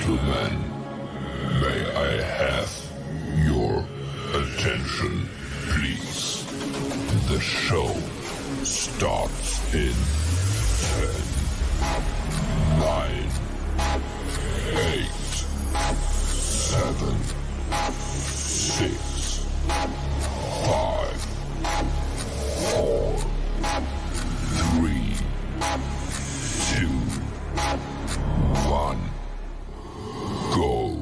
gentlemen, may I have your attention, please? The show starts in 10, 9, 8, 7, 6, 5, 4, 3, 2, 1, go.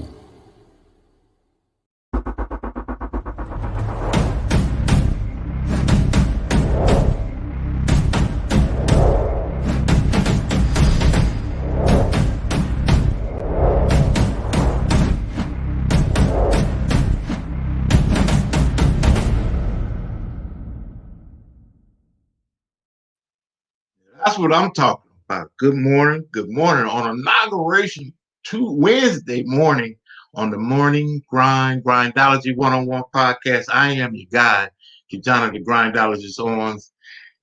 That's what I'm talking about. Good morning. Good morning on inauguration Wednesday morning on the Morning Grind Grindology101 Podcast. I am your guide, Kijana the Grindologist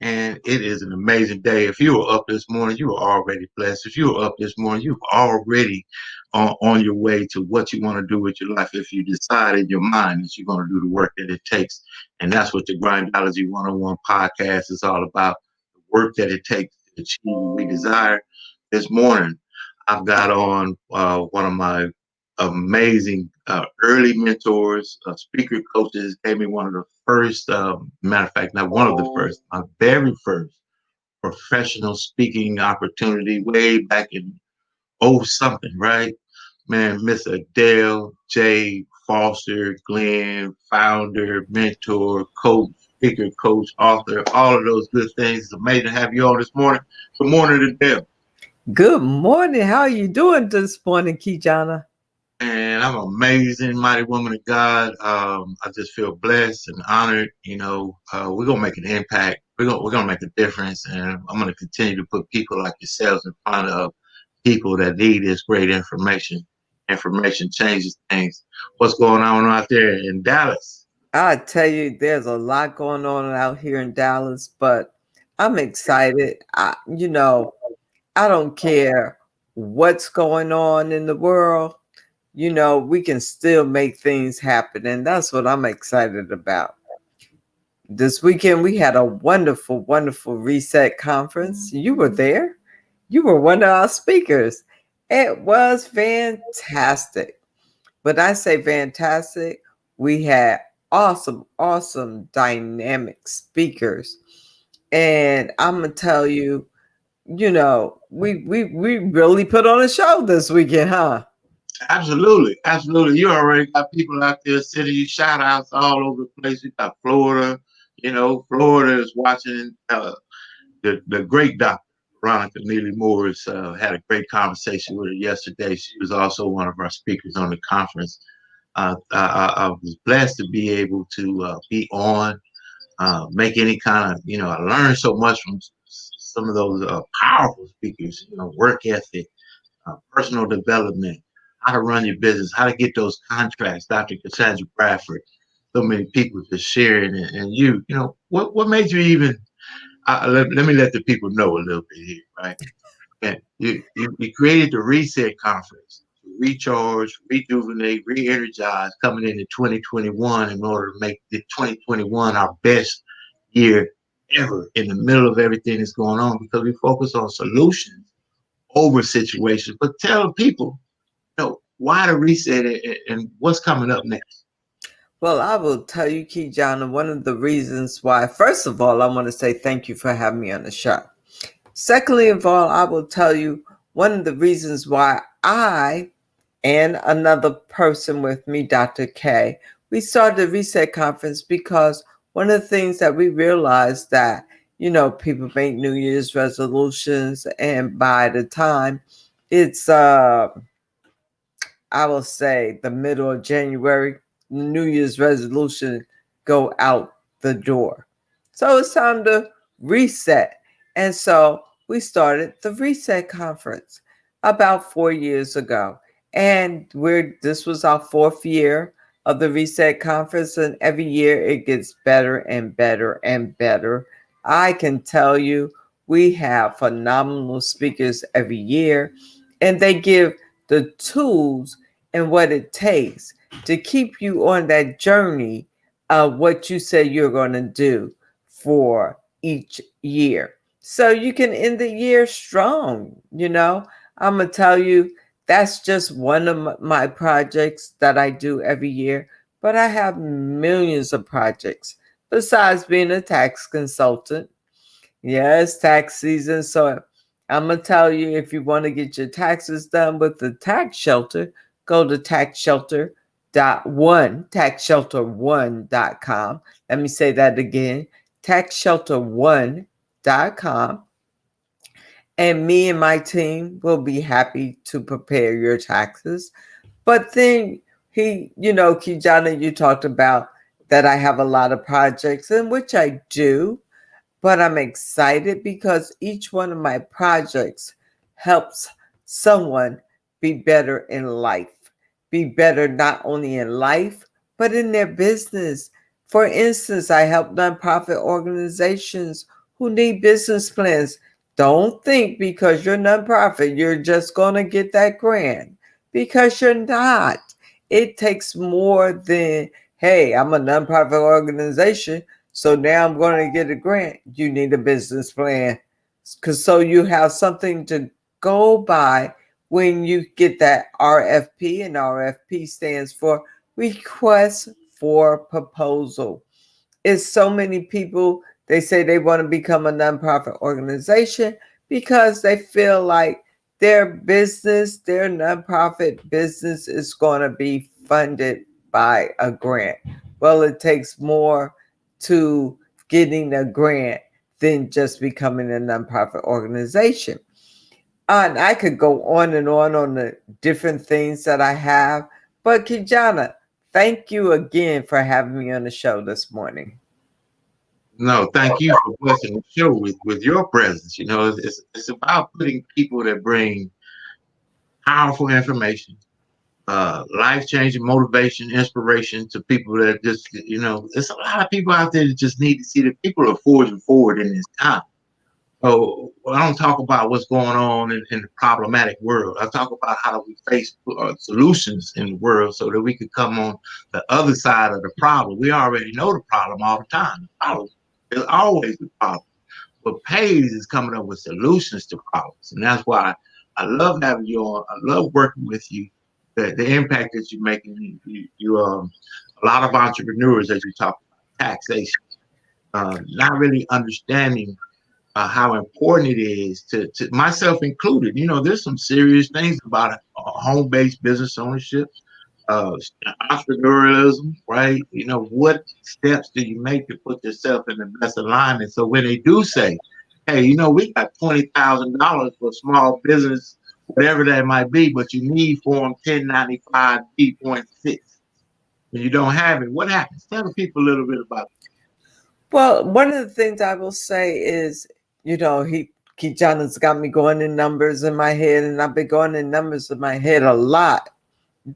and it is an amazing day. If you were up this morning, you were already blessed. If you were up this morning, you've already on your way to what you want to do with your life. If you decide in your mind that you're going to do the work that it takes, and that's what the Grindology 101 Podcast is all about. Work that it takes to achieve what we desire. This morning, I've got on one of my amazing early mentors, speaker coaches. Gave me one of the first, matter of fact, not one of the first, my very first professional speaking opportunity way back in something, right? Man, Miss Adele J, Foster, Glenn, founder, mentor, coach, speaker, coach, author, all of those good things. It's amazing to have you on this morning. Good morning, Adele. Good morning. How are you doing this morning, Kijana? And I'm an amazing, mighty woman of God. I just feel blessed and honored. We're gonna make an impact. We're gonna make a difference, and I'm gonna continue to put people like yourselves in front of people that need this great information. Information changes things. What's going on out there in Dallas? I tell you, there's a lot going on out here in Dallas, but I'm excited. I don't care what's going on in the world. We can still make things happen, and that's what I'm excited about. This weekend, we had a wonderful, wonderful reset conference. You were there. You were one of our speakers. It was fantastic. But I say fantastic. We had awesome, awesome, dynamic speakers. And I'm going to tell you, we really put on a show this weekend, huh? Absolutely. You already got people out there sending you shout outs all over the place. You got Florida. Florida is watching the great Dr. Veronica Neely Morris. Had a great conversation with her yesterday. She was also one of our speakers on the conference. I was blessed to be able to be on, make any kind of, I learned so much from some of those powerful speakers, work ethic, personal development, how to run your business, how to get those contracts. Dr. Cassandra Bradford, so many people just sharing it. And what made you even, let me let the people know a little bit here, right? And you created the Reset Conference to recharge, rejuvenate, re-energize coming into 2021 in order to make the 2021 our best year ever in the middle of everything that's going on, because we focus on solutions over situations. But tell people, why the reset and what's coming up next. Well, I will tell you, Kijana, one of the reasons why, first of all, I want to say thank you for having me on the show. Secondly of all, I will tell you one of the reasons why I and another person with me, Dr. K, we started the Reset Conference because one of the things that we realized that, people make New Year's resolutions, and by the time it's, I will say, the middle of January, New Year's resolution go out the door. So it's time to reset. And so we started the Reset Conference about 4 years ago. And this was our 4th year of the Reset Conference. And every year it gets better and better and better. I can tell you, we have phenomenal speakers every year, and they give the tools and what it takes to keep you on that journey of what you say you're going to do for each year. So you can end the year strong. I'm going to tell you that's just one of my projects that I do every year, but I have millions of projects besides being a tax consultant. Yeah, it's tax season. So I'm going to tell you, if you want to get your taxes done with the tax shelter, go to taxshelter.1, taxshelter1.com. Let me say that again, taxshelter1.com. And me and my team will be happy to prepare your taxes. But then Kijana, you talked about that I have a lot of projects, in which I do, but I'm excited because each one of my projects helps someone be better in life, be better not only in life, but in their business. For instance, I help nonprofit organizations who need business plans. Don't think because you're nonprofit, you're just going to get that grant, because you're not. It takes more than, hey, I'm a nonprofit organization, so now I'm going to get a grant. You need a business plan, because so you have something to go by when you get that RFP, and RFP stands for Request for Proposal. It's so many people, they say they want to become a nonprofit organization because they feel like their business, their nonprofit business is going to be funded by a grant. Well, it takes more to getting a grant than just becoming a nonprofit organization. And I could go on the different things that I have. But Kijana, thank you again for having me on the show this morning. No, thank you for blessing the show with your presence. It's about putting people that bring powerful information, life changing motivation, inspiration to people that just, there's a lot of people out there that just need to see that people are forging forward in this time. So I don't talk about what's going on in the problematic world. I talk about how do we face solutions in the world so that we could come on the other side of the problem. We already know the problem all the time. The problem is always the problem. But Paige is coming up with solutions to problems. And that's why I love having you on. I love working with you. The impact that you're making, a lot of entrepreneurs, as you talk about taxation, not really understanding how important it is to myself included. There's some serious things about home-based business ownership, uh, entrepreneurialism, right? What steps do you make to put yourself in the best alignment? So when they do say, hey, we got $20,000 for a small business, whatever that might be, but you need Form 1095 B.6, and you don't have it, what happens? Tell the people a little bit about it. Well, one of the things I will say is, Kijana's got me going in numbers in my head, and I've been going in numbers in my head a lot,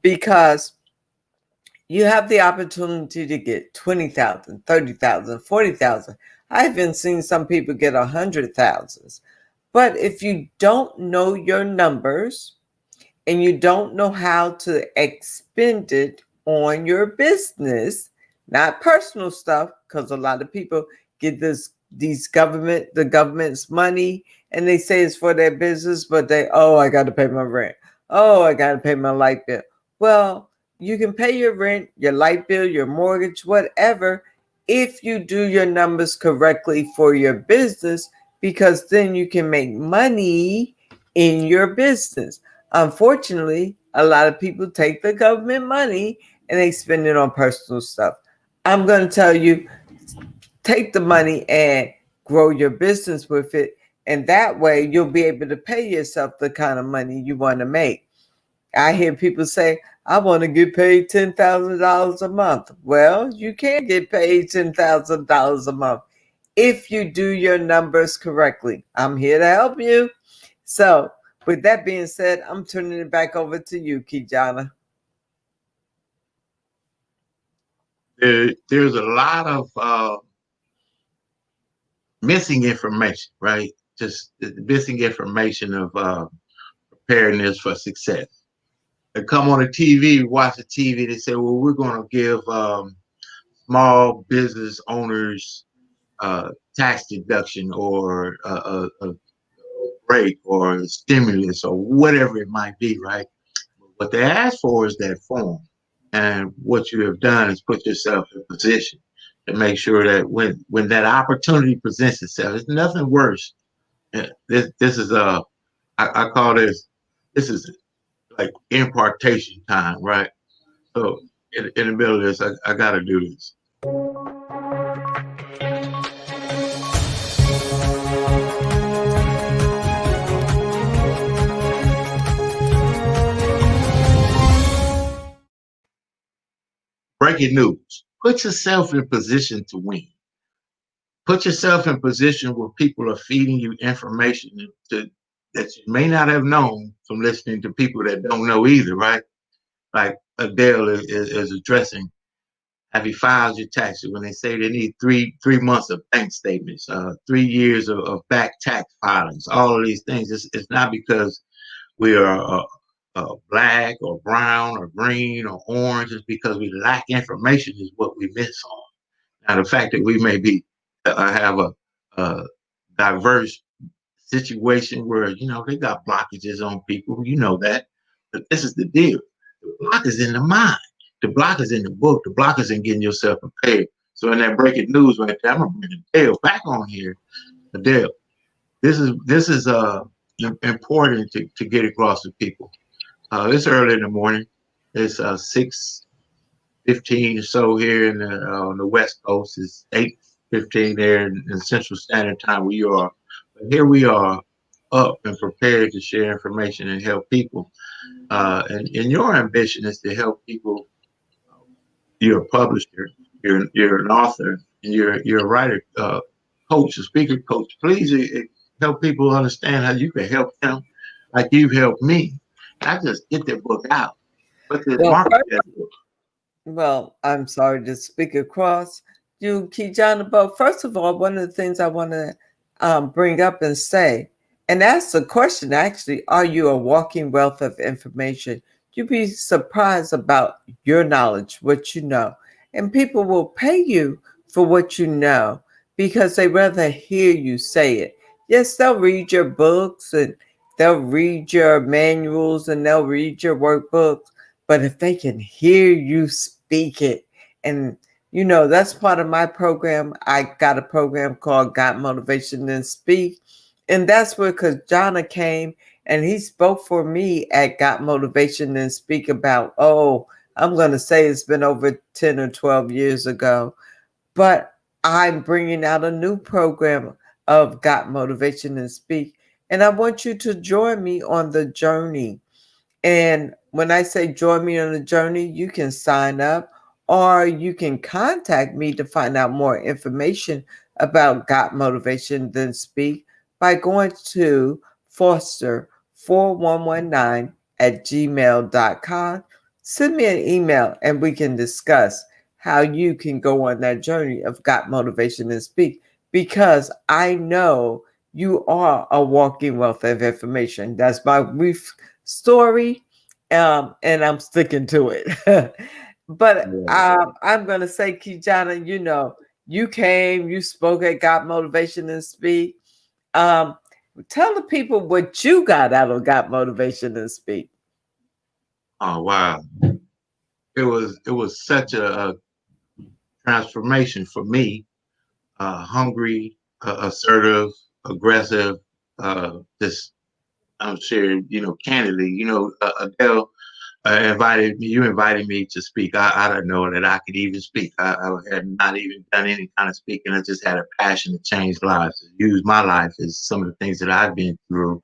because you have the opportunity to get 20,000, 30,000, 40,000. I've even seen some people get 100,000. But if you don't know your numbers and you don't know how to expend it on your business, not personal stuff, because a lot of people get the government's money, and they say it's for their business, but I got to pay my rent. Oh, I got to pay my light bill. Well, you can pay your rent, your light bill, your mortgage, whatever, if you do your numbers correctly for your business, because then you can make money in your business. Unfortunately, a lot of people take the government money and they spend it on personal stuff. I'm going to tell you, take the money and grow your business with it. And that way you'll be able to pay yourself the kind of money you want to make. I hear people say, I want to get paid $10,000 a month. Well, you can get paid $10,000 a month if you do your numbers correctly. I'm here to help you. So, with that being said, I'm turning it back over to you, Kijana. There's a lot of missing information, right? Just the missing information of preparedness for success. They come on the TV, watch the TV. They say, "Well, we're going to give small business owners tax deduction or a break or a stimulus or whatever it might be." Right? What they ask for is that form, and what you have done is put yourself in position to make sure that when that opportunity presents itself, it's nothing worse. This is I call this is like impartation time, right? So in the middle of this, I got to do this. Breaking news. Put yourself in position to win. Put yourself in position where people are feeding you information that you may not have known from listening to people that don't know either, right? Like Adele is addressing, have you filed your taxes when they say they need three months of bank statements, 3 years of back tax filings, all of these things. It's not because we are black or brown or green or orange. It's because we lack information is what we miss on. Now, the fact that we may be have a diverse situation where they got blockages on people, that, but this is the deal. The block is in the mind. The block is in the book. The block is in getting yourself prepared. So in that breaking news right there, I'm gonna bring Adele back on here. Adele, this is important to get across to people. It's early in the morning. It's 6:15 or so here on the West Coast. It's 8:15 there in Central Standard Time where you are. But here we are, up and prepared to share information and help people. And your ambition is to help people. You're a publisher. You're an author. And you're a writer, coach, a speaker coach. Please help people understand how you can help them, like you've helped me. I just get that book out. But the Well, market that book. Well, I'm sorry to speak across you, Kijana, but first of all, one of the things I want to bring up and say, and ask the question actually, are you a walking wealth of information? You'd be surprised about your knowledge, what you know. And people will pay you for what you know because they rather hear you say it. Yes, they'll read your books and they'll read your manuals and they'll read your workbooks, but if they can hear you speak it, and that's part of my program. I got a program called Got Motivation and Speak. And that's where Kajana came and he spoke for me at Got Motivation and Speak about, I'm going to say it's been over 10 or 12 years ago. But I'm bringing out a new program of Got Motivation and Speak. And I want you to join me on the journey. And when I say join me on the journey, you can sign up or you can contact me to find out more information about Got Motivation Then Speak by going to foster4119@gmail.com. Send me an email and we can discuss how you can go on that journey of Got Motivation and Speak, because I know you are a walking wealth of information. That's my brief story, and I'm sticking to it. But I'm going to say, Kijana, you came, you spoke at Got Motivation and Speak. Tell the people what you got out of Got Motivation and Speak. Oh wow! It was such a transformation for me. Hungry, assertive, aggressive. Just I'm sharing, candidly. Adele invited me. You invited me to speak. I didn't know that I could even speak. I had not even done any kind of speaking. I just had a passion to change lives, to use my life as some of the things that I've been through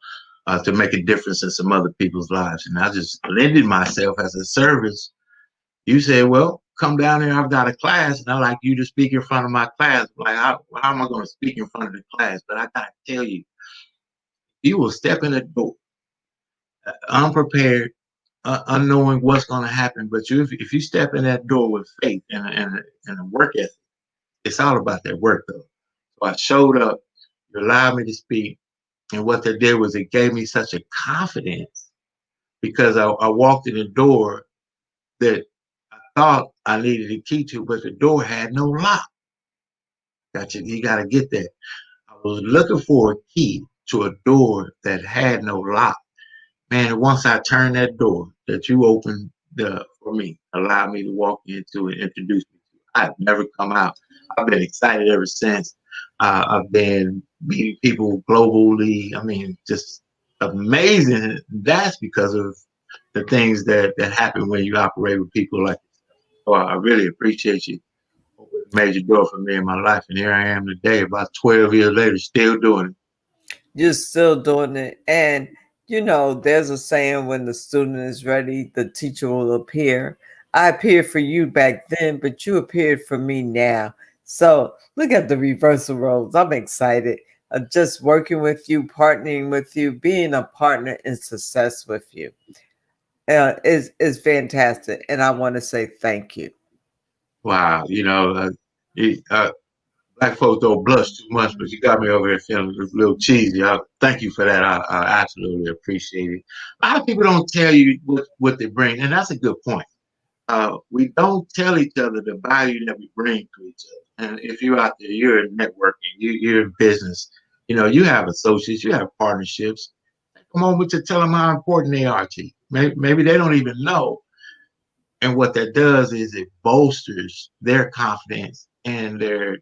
to make a difference in some other people's lives. And I just lended myself as a service. You said, well, come down here. I've got a class, and I'd like you to speak in front of my class. Like, how am I going to speak in front of the class? But I got to tell you, you will step in the door unprepared, unknowing what's going to happen. But if you step in that door with faith and a work ethic, it's all about that work, though. So I showed up. You allowed me to speak. And what that did was it gave me such a confidence because I walked in the door that I thought I needed a key to, but the door had no lock. Gotcha. You got to get that. I was looking for a key to a door that had no lock. Man, once I turned that door that you opened for me, allowed me to walk into and introduce me to, I've never come out. I've been excited ever since. I've been meeting people globally. I mean, just amazing. That's because of the things that happen when you operate with people like this. So I really appreciate you. Opened a major door for me in my life, and here I am today, about 12 years later, still doing it. You're still doing it. And, there's a saying, when the student is ready, the teacher will appear. I appeared for you back then, but you appeared for me now. So look at the reversal roles. I'm excited. Just working with you, partnering with you, being a partner in success with you is fantastic. And I want to say thank you. Wow, black folks don't blush too much, but you got me over here feeling a little cheesy. Thank you for that. I absolutely appreciate it. A lot of people don't tell you what they bring, and that's a good point. We don't tell each other the value that we bring to each other. And if you're out there, you're networking, you're in business, you have associates, you have partnerships. Come on, but to tell them how important they are to you. Maybe they don't even know. And what that does is it bolsters their confidence and their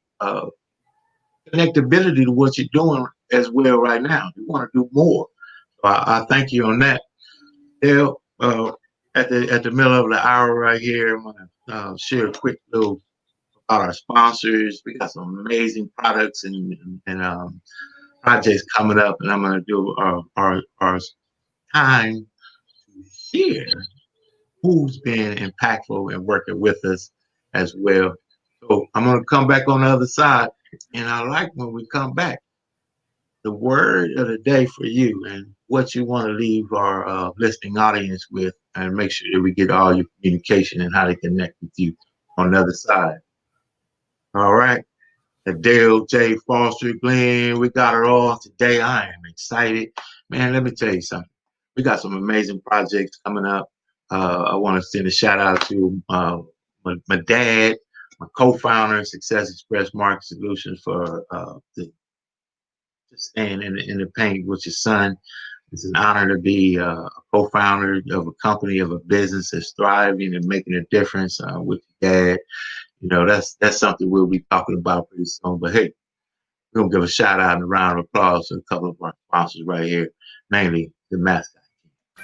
connectability to what you're doing as well right now. You want to do more. So I thank you on that. Dale, at the middle of the hour right here, I'm gonna share a quick little about our sponsors. We got some amazing products and projects coming up, and I'm gonna do our time to share who's been impactful and working with us as well. So I'm gonna come back on the other side, and I like when we come back, the word of the day for you and what you want to leave our listening audience with, and make sure that we get all your communication and how to connect with you on the other side. All right. Adele J, Foster, Glenn, we got her all today. I am excited. Man, let me tell you something. We got some amazing projects coming up. I want to send a shout out to my dad, my co-founder, Success Express Market Solutions, for staying in the paint with your son. It's an honor to be a co-founder of a company, of a business that's thriving and making a difference with your dad. That's something we'll be talking about pretty soon. But hey, we're gonna give a shout out and a round of applause to a couple of our sponsors right here, mainly the mascot.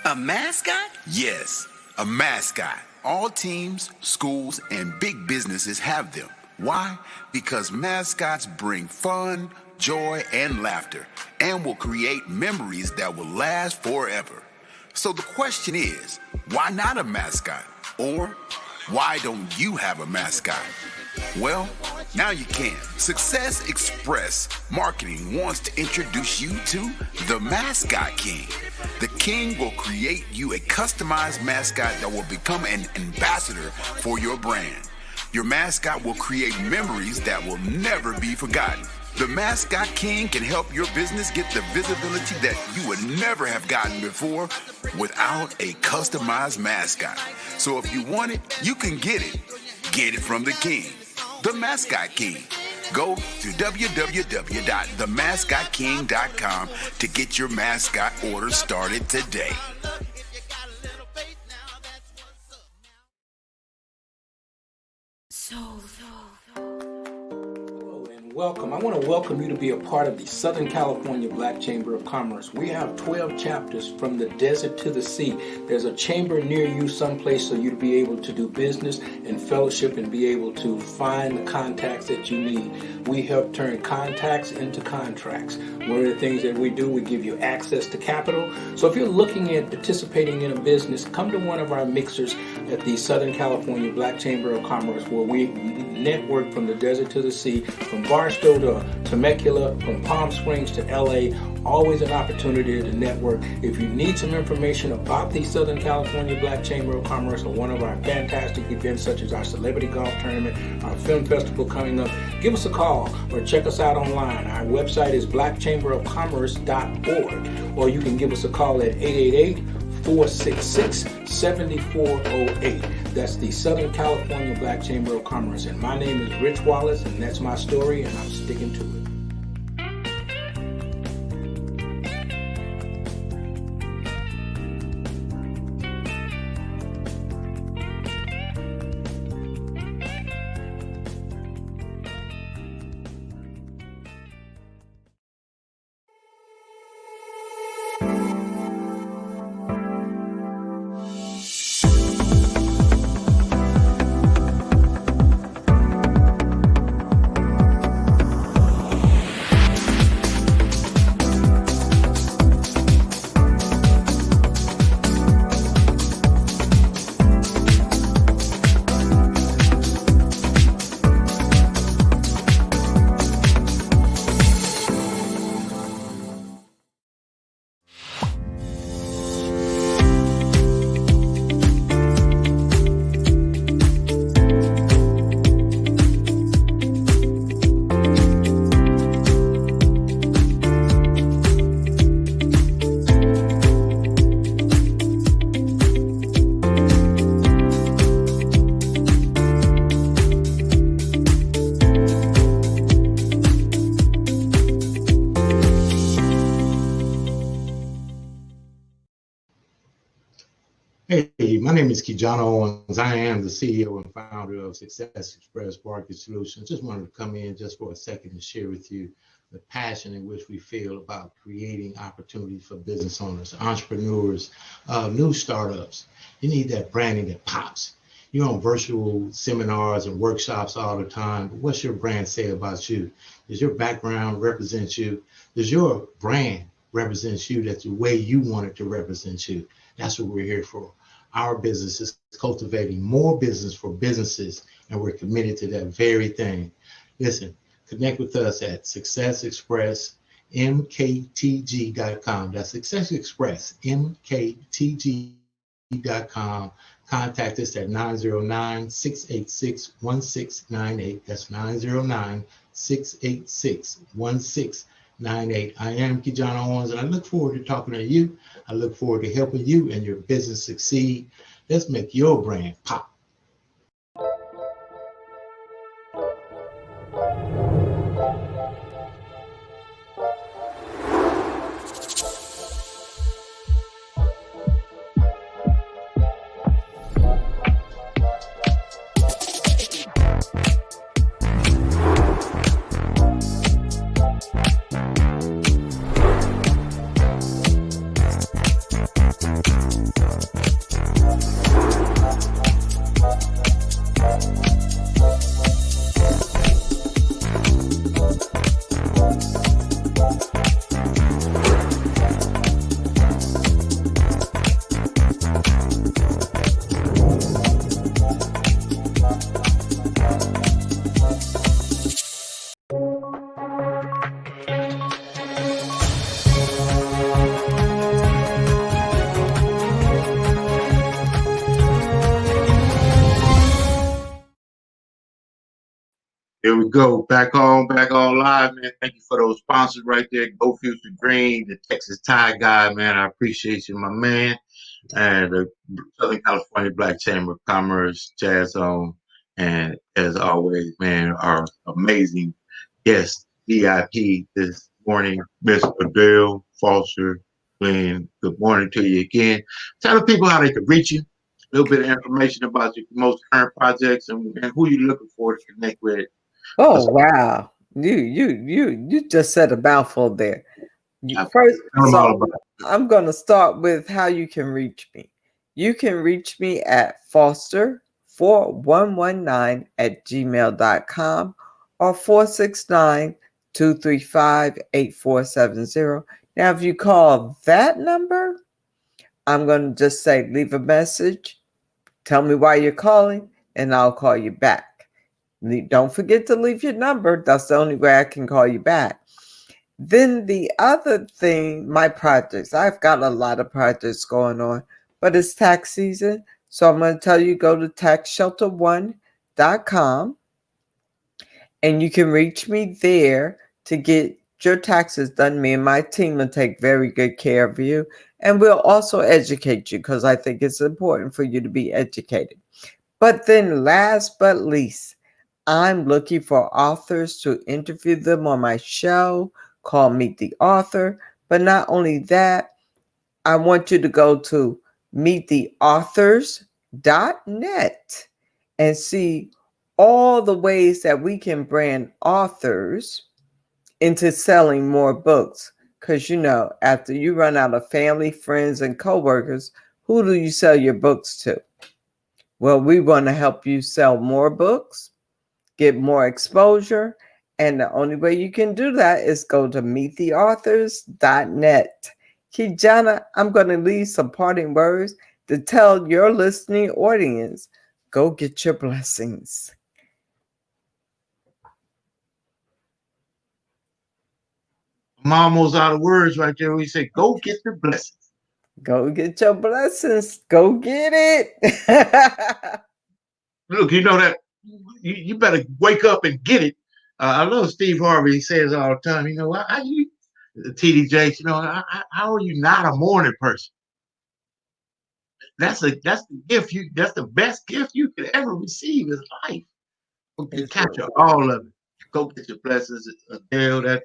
A mascot? Yes, a mascot. All teams, schools, and big businesses have them. Why? Because mascots bring fun, joy, and laughter, and will create memories that will last forever. So the question is, why not a mascot? Or why don't you have a mascot? Well, now you can. Success Express Marketing wants to introduce you to the Mascot King. The King will create you a customized mascot that will become an ambassador for your brand. Your mascot will create memories that will never be forgotten. The Mascot King can help your business get the visibility that you would never have gotten before without a customized mascot. So if you want it, you can get it. Get it from the King, the Mascot King. Go to www.themascotking.com to get your mascot order started today. Welcome. I want to welcome you to be a part of the Southern California Black Chamber of Commerce. We have 12 chapters from the desert to the sea. There's a chamber near you someplace so you to be able to do business and fellowship and be able to find the contacts that you need. We help turn contacts into contracts. One of the things that we do, we give you access to capital. So if you're looking at participating in a business, come to one of our mixers at the Southern California Black Chamber of Commerce, where we network from the desert to the sea, from Barstow to Temecula, from Palm Springs to LA. Always an opportunity to network. If you need some information about the Southern California Black Chamber of Commerce or one of our fantastic events such as our Celebrity Golf Tournament, our film festival coming up, give us a call or check us out online. Our website is blackchamberofcommerce.org, or you can give us a call at 888 466-7408. That's the Southern California Black Chamber of Commerce. And my name is Rich Wallace, and that's my story, and I'm sticking to it. Hey, my name is Kijano Owens. I am the CEO and founder of Success Express Market Solutions. Just wanted to come in just for a second and share with you the passion in which we feel about creating opportunities for business owners, entrepreneurs, new startups. You need that branding that pops. You're on virtual seminars and workshops all the time, but what's your brand say about you? Does your background represent you? Does your brand represent you? That's the way you want it to represent you. That's what we're here for. Our business is cultivating more business for businesses, and we're committed to that very thing. Listen, connect with us at successexpressmktg.com. That's successexpressmktg.com. Contact us at 909-686-1698. That's 909-686-1698. I am Kijano Owens, and I look forward to talking to you. I look forward to helping you and your business succeed. Let's make your brand pop. Here we go. Back on live, man. Thank you for those sponsors right there. Go Future Green, the Texas Tie Guy, man. I appreciate you, my man. And the Southern California Black Chamber of Commerce, Jazz Zone. And as always, man, our amazing guest, VIP this morning, Miss Adele Foster Glenn. Good morning to you again. Tell the people how they can reach you. A little bit of information about your most current projects and who you're looking for to connect with. Oh wow. You just said a mouthful there. First, so I'm gonna start with how you can reach me. You can reach me at foster4119@gmail.com or 469-235-8470. Now, if you call that number, I'm gonna just say leave a message, tell me why you're calling, and I'll call you back. Don't forget to leave your number. That's the only way I can call you back. Then the other thing, my projects. I've got a lot of projects going on, but it's tax season. So I'm going to tell you, go to taxshelter1.com and you can reach me there to get your taxes done, me and my team will take very good care of you. And we'll also educate you because I think it's important for you to be educated. But then last but least, I'm looking for authors to interview them on my show called Meet the Author. But not only that, I want you to go to meettheauthors.net and see all the ways that we can brand authors into selling more books. Because, after you run out of family, friends, and coworkers, who do you sell your books to? Well, we want to help you sell more books, get more exposure. And the only way you can do that is go to meettheauthors.net. Kijana, I'm going to leave some parting words to tell your listening audience, go get your blessings. I'm almost out of words right there. We say, go get the blessings. Go get your blessings. Go get it. Look, you know that you better wake up and get it. I love Steve Harvey. He says all the time, how you, TDJ, how are you not a morning person? That's the gift that's the best gift you could ever receive is life. You capture all of it. Go get your blessings, Adele.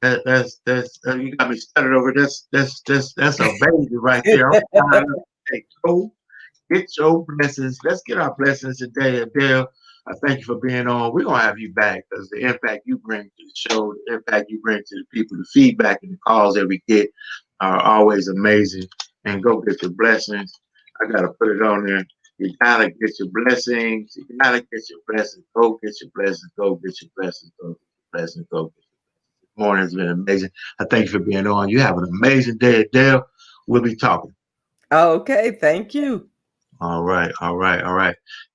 You got me started over. That's a baby right there. Hey, go get your blessings. Let's get our blessings today, Adele. I thank you for being on. We're gonna have you back because the impact you bring to the show, the impact you bring to the people, the feedback and the calls that we get are always amazing. And go get your blessings. I gotta put it on there. You gotta get your blessings. You gotta get your blessings. Go get your blessings. Go get your blessings. Go get your blessings. Go get your blessings. This morning has been amazing. I thank you for being on. You have an amazing day, Adele. We'll be talking. Okay, thank you. All right.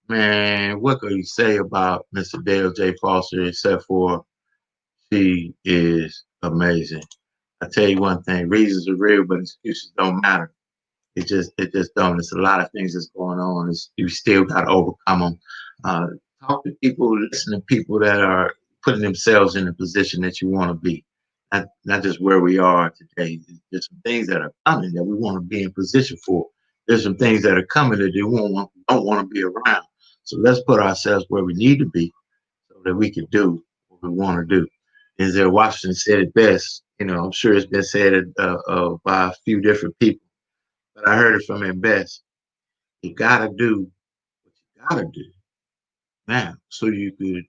Man, what can you say about Miss Adele J. Foster except for she is amazing? I tell you one thing, reasons are real, but excuses don't matter. It just don't. There's a lot of things that's going on. You still got to overcome them. Talk to people, listen to people that are putting themselves in the position that you want to be. Not just where we are today. There's some things that are coming that we want to be in position for. There's some things that are coming that don't want to be around. So let's put ourselves where we need to be so that we can do what we want to do. Denzel Washington said it best. I'm sure it's been said by a few different people, but I heard it from him best. You gotta do what you gotta do now so you could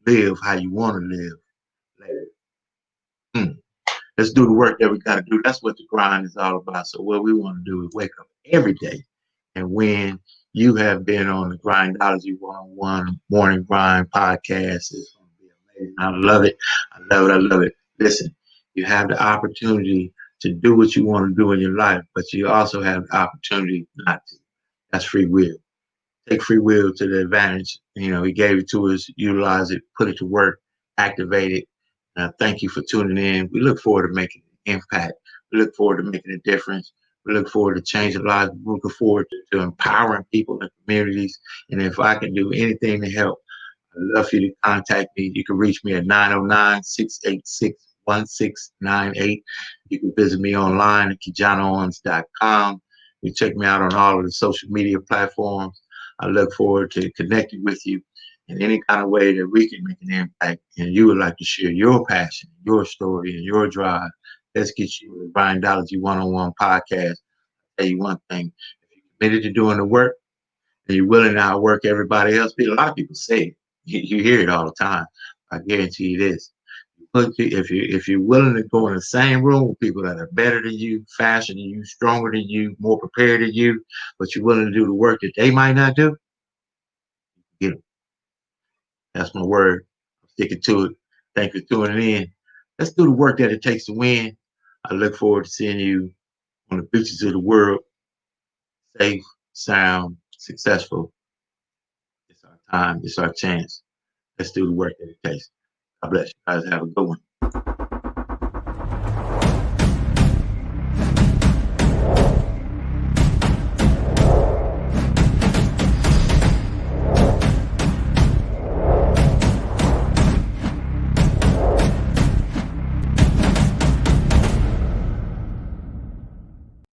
live how you want to live later. Let's do the work that we gotta do. That's what the grind is all about. So what we want to do is wake up every day and win. You have been on the Grindology101 Morning Grind Podcast. It's going to be amazing. I love it. I love it. Listen, you have the opportunity to do what you want to do in your life, but you also have the opportunity not to. That's free will. Take free will to the advantage. He gave it to us, utilize it, put it to work, activate it. Thank you for tuning in. We look forward to making an impact. We look forward to making a difference. We look forward to changing lives. We look forward to empowering people in communities. And if I can do anything to help, I'd love for you to contact me. You can reach me at 909-686-1698. You can visit me online at kijanaowens.com. You check me out on all of the social media platforms. I look forward to connecting with you in any kind of way that we can make an impact and you would like to share your passion, your story, and your drive. Let's get you the Grindology101 Podcast. I'll tell you one thing, if you're committed to doing the work and you're willing to outwork everybody else, a lot of people say it. You hear it all the time. I guarantee you this. If you're willing to go in the same room with people that are better than you, faster than you, stronger than you, more prepared than you, but you're willing to do the work that they might not do, get them. That's my word. I'm sticking to it. Thank you for tuning in. Let's do the work that it takes to win. I look forward to seeing you on the beaches of the world, safe, sound, successful. It's our time. It's our chance. Let's do the work that it takes. God bless you guys. Have a good one.